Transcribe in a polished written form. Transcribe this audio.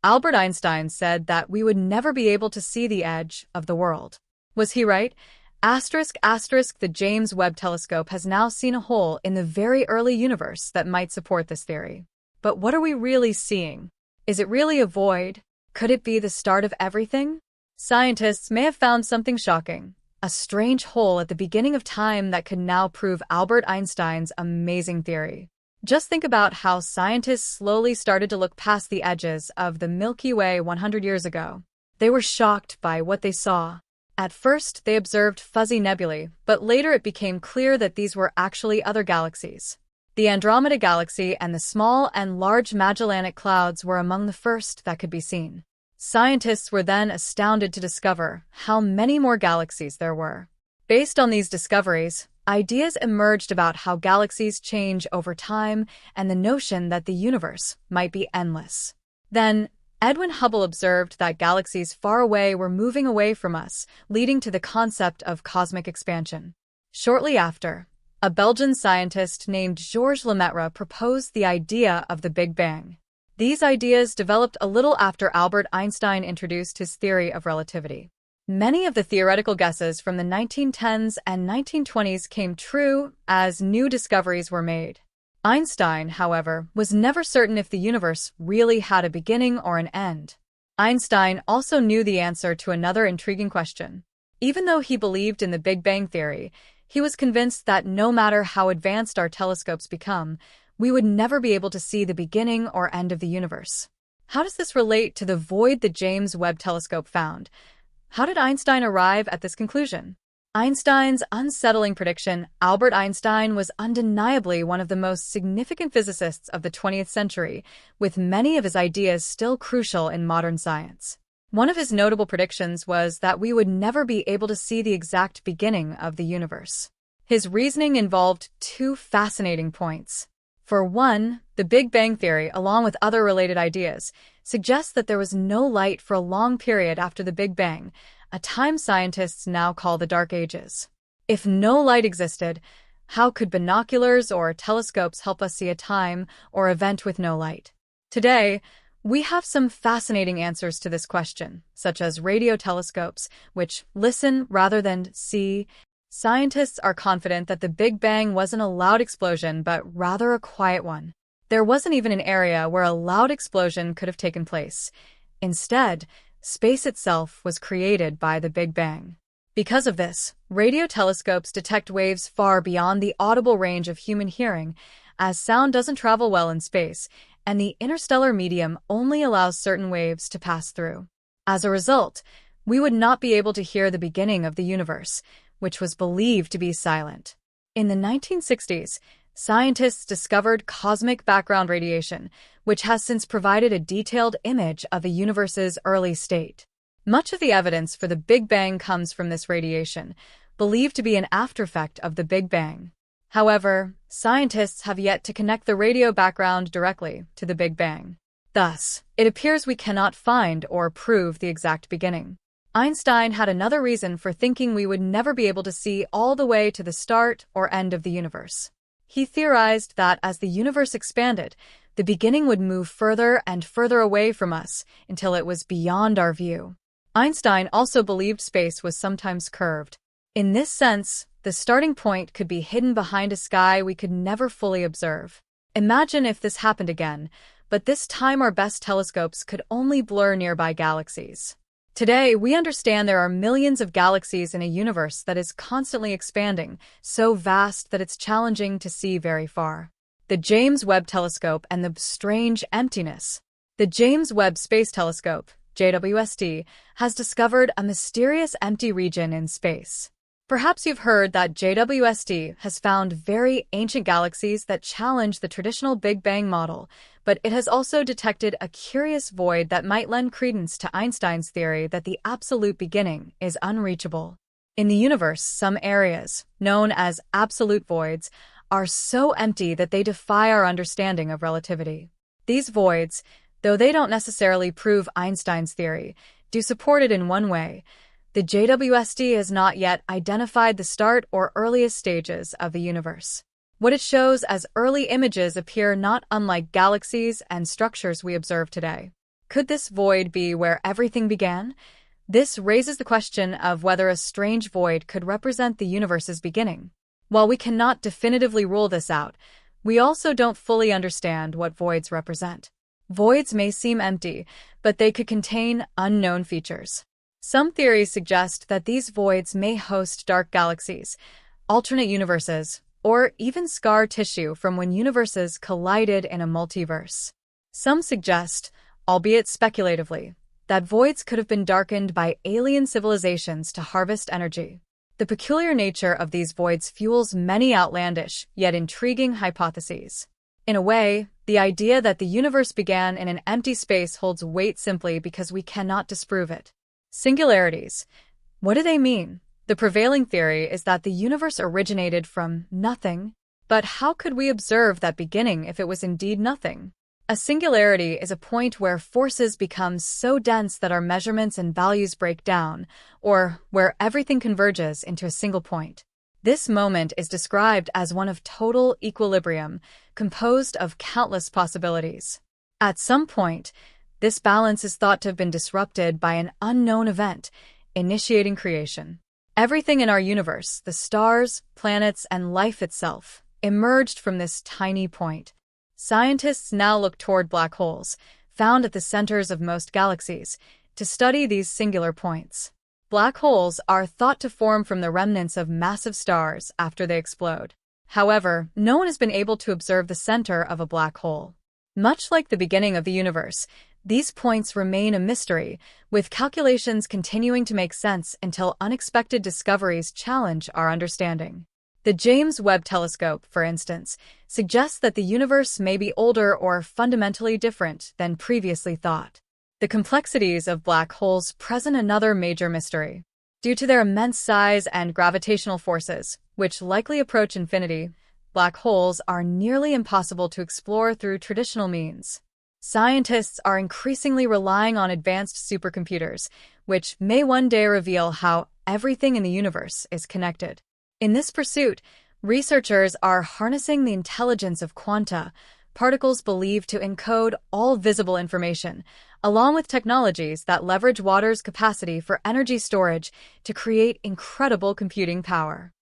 Albert Einstein said that we would never be able to see the edge of the world. Was he right? Asterisk, asterisk, the James Webb Telescope has now seen a hole in the very early universe that might support this theory. But what are we really seeing? Is it really a void? Could it be the start of everything? Scientists may have found something shocking, a strange hole at the beginning of time that could now prove Albert Einstein's amazing theory. Just think about how scientists slowly started to look past the edges of the Milky Way 100 years ago. They were shocked by what they saw. At first, they observed fuzzy nebulae, but later it became clear that these were actually other galaxies. The Andromeda Galaxy and the Small and Large Magellanic Clouds were among the first that could be seen. Scientists were then astounded to discover how many more galaxies there were. Based on these discoveries, ideas emerged about how galaxies change over time and the notion that the universe might be endless. Then, Edwin Hubble observed that galaxies far away were moving away from us, leading to the concept of cosmic expansion. Shortly after, a Belgian scientist named Georges Lemaitre proposed the idea of the Big Bang. These ideas developed a little after Albert Einstein introduced his theory of relativity. Many of the theoretical guesses from the 1910s and 1920s came true as new discoveries were made. Einstein, however, was never certain if the universe really had a beginning or an end. Einstein also knew the answer to another intriguing question. Even though he believed in the Big Bang theory, he was convinced that no matter how advanced our telescopes become, we would never be able to see the beginning or end of the universe. How does this relate to the void the James Webb Telescope found? How did Einstein arrive at this conclusion? Einstein's unsettling prediction. Albert Einstein was undeniably one of the most significant physicists of the 20th century, with many of his ideas still crucial in modern science. One of his notable predictions was that we would never be able to see the exact beginning of the universe. His reasoning involved two fascinating points. For one, the Big Bang theory, along with other related ideas, suggests that there was no light for a long period after the Big Bang, a time scientists now call the Dark Ages. If no light existed, how could binoculars or telescopes help us see a time or event with no light? Today, we have some fascinating answers to this question, such as radio telescopes, which listen rather than see. Scientists are confident that the Big Bang wasn't a loud explosion, but rather a quiet one. There wasn't even an area where a loud explosion could have taken place. Instead, space itself was created by the Big Bang. Because of this, radio telescopes detect waves far beyond the audible range of human hearing, as sound doesn't travel well in space, and the interstellar medium only allows certain waves to pass through. As a result, we would not be able to hear the beginning of the universe, which was believed to be silent. In the 1960s, scientists discovered cosmic background radiation, which has since provided a detailed image of the universe's early state. Much of the evidence for the Big Bang comes from this radiation, believed to be an aftereffect of the Big Bang. However, scientists have yet to connect the radio background directly to the Big Bang. Thus, it appears we cannot find or prove the exact beginning. Einstein had another reason for thinking we would never be able to see all the way to the start or end of the universe. He theorized that as the universe expanded, the beginning would move further and further away from us until it was beyond our view. Einstein also believed space was sometimes curved. In this sense, the starting point could be hidden behind a sky we could never fully observe. Imagine if this happened again, but this time our best telescopes could only blur nearby galaxies. Today, we understand there are millions of galaxies in a universe that is constantly expanding, so vast that it's challenging to see very far. The James Webb Telescope and the strange emptiness. The James Webb Space Telescope, JWST, has discovered a mysterious empty region in space. Perhaps you've heard that JWST has found very ancient galaxies that challenge the traditional Big Bang model, but it has also detected a curious void that might lend credence to Einstein's theory that the absolute beginning is unreachable. In the universe, some areas, known as absolute voids, are so empty that they defy our understanding of relativity. These voids, though they don't necessarily prove Einstein's theory, do support it in one way. The JWST has not yet identified the start or earliest stages of the universe. What it shows as early images appear not unlike galaxies and structures we observe today. Could this void be where everything began? This raises the question of whether a strange void could represent the universe's beginning. While we cannot definitively rule this out, we also don't fully understand what voids represent. Voids may seem empty, but they could contain unknown features. Some theories suggest that these voids may host dark galaxies, alternate universes, or even scar tissue from when universes collided in a multiverse. Some suggest, albeit speculatively, that voids could have been darkened by alien civilizations to harvest energy. The peculiar nature of these voids fuels many outlandish, yet intriguing hypotheses. In a way, the idea that the universe began in an empty space holds weight simply because we cannot disprove it. Singularities. What do they mean? The prevailing theory is that the universe originated from nothing, but how could we observe that beginning if it was indeed nothing? A singularity is a point where forces become so dense that our measurements and values break down, or where everything converges into a single point. This moment is described as one of total equilibrium, composed of countless possibilities. At some point, this balance is thought to have been disrupted by an unknown event, initiating creation. Everything in our universe, the stars, planets, and life itself, emerged from this tiny point. Scientists now look toward black holes, found at the centers of most galaxies, to study these singular points. Black holes are thought to form from the remnants of massive stars after they explode. However, no one has been able to observe the center of a black hole. Much like the beginning of the universe, these points remain a mystery, with calculations continuing to make sense until unexpected discoveries challenge our understanding. The James Webb Telescope, for instance, suggests that the universe may be older or fundamentally different than previously thought. The complexities of black holes present another major mystery. Due to their immense size and gravitational forces, which likely approach infinity, black holes are nearly impossible to explore through traditional means. Scientists are increasingly relying on advanced supercomputers, which may one day reveal how everything in the universe is connected. In this pursuit, researchers are harnessing the intelligence of quanta, particles believed to encode all visible information, along with technologies that leverage water's capacity for energy storage to create incredible computing power.